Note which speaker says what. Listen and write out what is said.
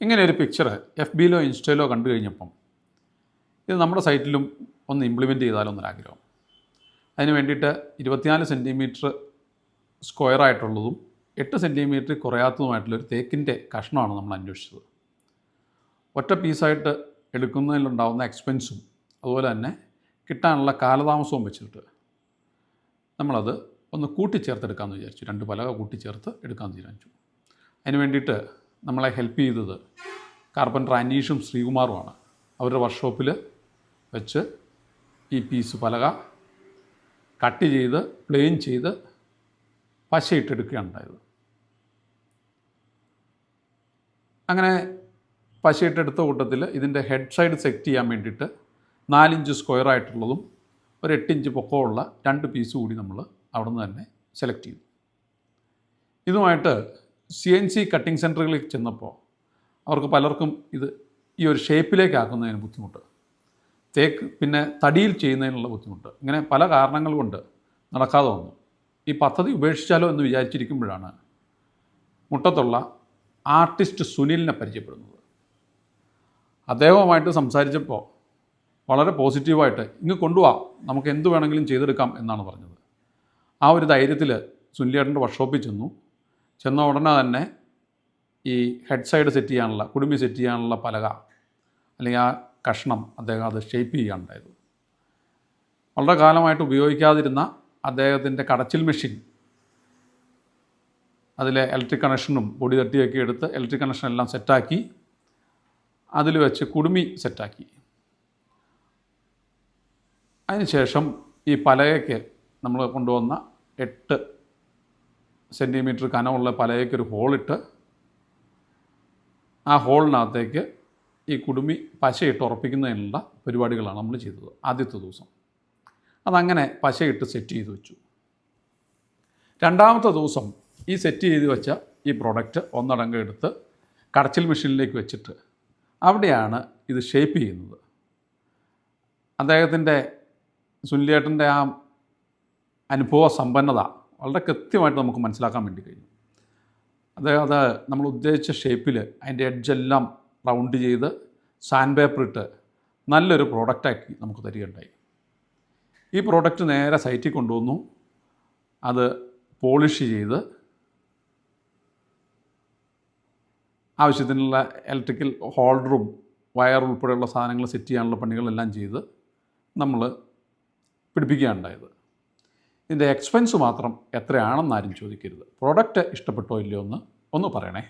Speaker 1: ഇങ്ങനെ ഒരു picture F ബിയിലോ ഇൻസ്റ്റയിലോ കണ്ടു കഴിഞ്ഞപ്പം ഇത് നമ്മുടെ സൈറ്റിലും ഒന്ന് ഇംപ്ലിമെൻറ്റ് ചെയ്താലോ എന്നൊരാഗ്രഹം. അതിന് വേണ്ടിയിട്ട് 24 സെൻറ്റിമീറ്റർ സ്ക്വയറായിട്ടുള്ളതും 8 സെൻറ്റിമീറ്റർ കുറയാത്തതുമായിട്ടുള്ളൊരു തേക്കിൻ്റെ കഷ്ണമാണ് നമ്മൾ അന്വേഷിച്ചത്. ഒറ്റ പീസായിട്ട് എടുക്കുന്നതിലുണ്ടാകുന്ന എക്സ്പെൻസും അതുപോലെ തന്നെ കിട്ടാനുള്ള കാലതാമസവും വെച്ചിട്ട് നമ്മളത് ഒന്ന് കൂട്ടിച്ചേർത്തെടുക്കാമെന്ന് വിചാരിച്ചു. 2 പലക കൂട്ടിച്ചേർത്ത് എടുക്കാമെന്ന് തീരുമാനിച്ചു. അതിന് വേണ്ടിയിട്ട് നമ്മളെ ഹെൽപ്പ് ചെയ്തത് കാർപ്പൻ്റർ അനീഷും ശ്രീകുമാറുമാണ്. അവരുടെ വർക്ക്ഷോപ്പിൽ വെച്ച് ഈ പീസ് പലക കട്ട് ചെയ്ത് പ്ലെയിൻ ചെയ്ത് പശയിട്ടെടുക്കുകയാണ് ഉണ്ടായത്. അങ്ങനെ പശയിട്ടെടുത്ത കൂട്ടത്തിൽ ഇതിൻ്റെ ഹെഡ് സൈഡ് സെറ്റ് ചെയ്യാൻ വേണ്ടിയിട്ട് 4 ഇഞ്ച് സ്ക്വയറായിട്ടുള്ളതും ഒരു 8 ഇഞ്ച് പൊക്കമുള്ള 2 പീസ് കൂടി നമ്മൾ അവിടെ നിന്ന് തന്നെ സെലക്ട് ചെയ്തു. ഇതുമായിട്ട് CNC കട്ടിംഗ് സെൻറ്ററുകളിൽ ചെന്നപ്പോൾ അവർക്ക് പലർക്കും ഇത് ഈ ഒരു ഷേപ്പിലേക്ക് ആക്കുന്നതിന് ബുദ്ധിമുട്ട്, തേക്ക് പിന്നെ തടിയിൽ ചെയ്യുന്നതിനുള്ള ബുദ്ധിമുട്ട്, ഇങ്ങനെ പല കാരണങ്ങൾ കൊണ്ട് നടക്കാതെ വന്നു. ഈ പദ്ധതി ഉപേക്ഷിച്ചാലോ എന്ന് വിചാരിച്ചിരിക്കുമ്പോഴാണ് മുട്ടത്തുള്ള ആർട്ടിസ്റ്റ് സുനിലിനെ പരിചയപ്പെടുന്നത്. അദ്ദേഹവുമായിട്ട് സംസാരിച്ചപ്പോൾ വളരെ പോസിറ്റീവായിട്ട് ഇങ്ങ് കൊണ്ടുപോവാം, നമുക്ക് എന്ത് വേണമെങ്കിലും ചെയ്തെടുക്കാം എന്നാണ് പറഞ്ഞത്. ആ ഒരു ധൈര്യത്തിൽ സുനിലേട്ടൻ്റെ വർക്ക്ഷോപ്പിൽ ചെന്ന ഉടനെ തന്നെ ഈ ഹെഡ് സൈഡ് സെറ്റ് ചെയ്യാനുള്ള, കുടുമി സെറ്റ് ചെയ്യാനുള്ള പലക അല്ലെങ്കിൽ ആ കഷ്ണം അദ്ദേഹം അത് ഷേപ്പ് ചെയ്യാനുണ്ടായത്. വളരെ കാലമായിട്ട് ഉപയോഗിക്കാതിരുന്ന അദ്ദേഹത്തിൻ്റെ കടച്ചിൽ മെഷീൻ, അതിലെ ഇലക്ട്രിക് കണക്ഷനും പൊടി തട്ടിയൊക്കെ എടുത്ത് ഇലക്ട്രിക് കണക്ഷൻ എല്ലാം സെറ്റാക്കി അതിൽ വെച്ച് കുടുമി സെറ്റാക്കി. അതിനുശേഷം ഈ പലകയ്ക്ക് നമ്മൾ കൊണ്ടുവന്ന 8 സെൻറ്റിമീറ്റർ കനമുള്ള പലകയ്ക്കൊരു ഹോളിട്ട് ആ ഹോളിനകത്തേക്ക് ഈ കുടുമി പശയിട്ട് ഉറപ്പിക്കുന്നതിനുള്ള പരിപാടികളാണ് നമ്മൾ ചെയ്തത് ആദ്യത്തെ ദിവസം. അതങ്ങനെ പശയിട്ട് സെറ്റ് ചെയ്ത് വെച്ചു. രണ്ടാമത്തെ ദിവസം ഈ സെറ്റ് ചെയ്ത് വെച്ച ഈ പ്രോഡക്റ്റ് ഒന്നടങ്കം എടുത്ത് കടച്ചിൽ മെഷീനിലേക്ക് വെച്ചിട്ട് അവിടെയാണ് ഇത് ഷേപ്പ് ചെയ്യുന്നത്. അദ്ദേഹത്തിൻ്റെ സുനിലേട്ടൻ്റെ ആ അനുഭവ സമ്പന്നത വളരെ കൃത്യമായിട്ട് നമുക്ക് മനസ്സിലാക്കാൻ വേണ്ടി കഴിഞ്ഞു. അദ്ദേഹം അത് നമ്മൾ ഉദ്ദേശിച്ച ഷേപ്പിൽ അതിൻ്റെ എഡ്ജെല്ലാം റൗണ്ട് ചെയ്ത് സാൻഡ് പേപ്പർ ഇട്ട് നല്ലൊരു പ്രോഡക്റ്റാക്കി നമുക്ക് തരികയുണ്ടായി. ഈ പ്രോഡക്റ്റ് നേരെ സൈറ്റിൽ കൊണ്ടുവന്നു, അത് പോളിഷ് ചെയ്ത് ആവശ്യത്തിനുള്ള ഇലക്ട്രിക്കൽ ഹോൾഡറും വയർ ഉൾപ്പെടെയുള്ള സാധനങ്ങൾ സെറ്റ് ചെയ്യാനുള്ള പണികളെല്ലാം ചെയ്ത് നമ്മൾ പിടിപ്പിക്കുകയുണ്ടായത്. ഇതിൻ്റെ എക്സ്പെൻസ് മാത്രം എത്രയാണെന്ന് ആരും ചോദിക്കരുത്. പ്രോഡക്റ്റ് ഇഷ്ടപ്പെട്ടോ ഇല്ലയോ ഒന്ന് പറയണേ.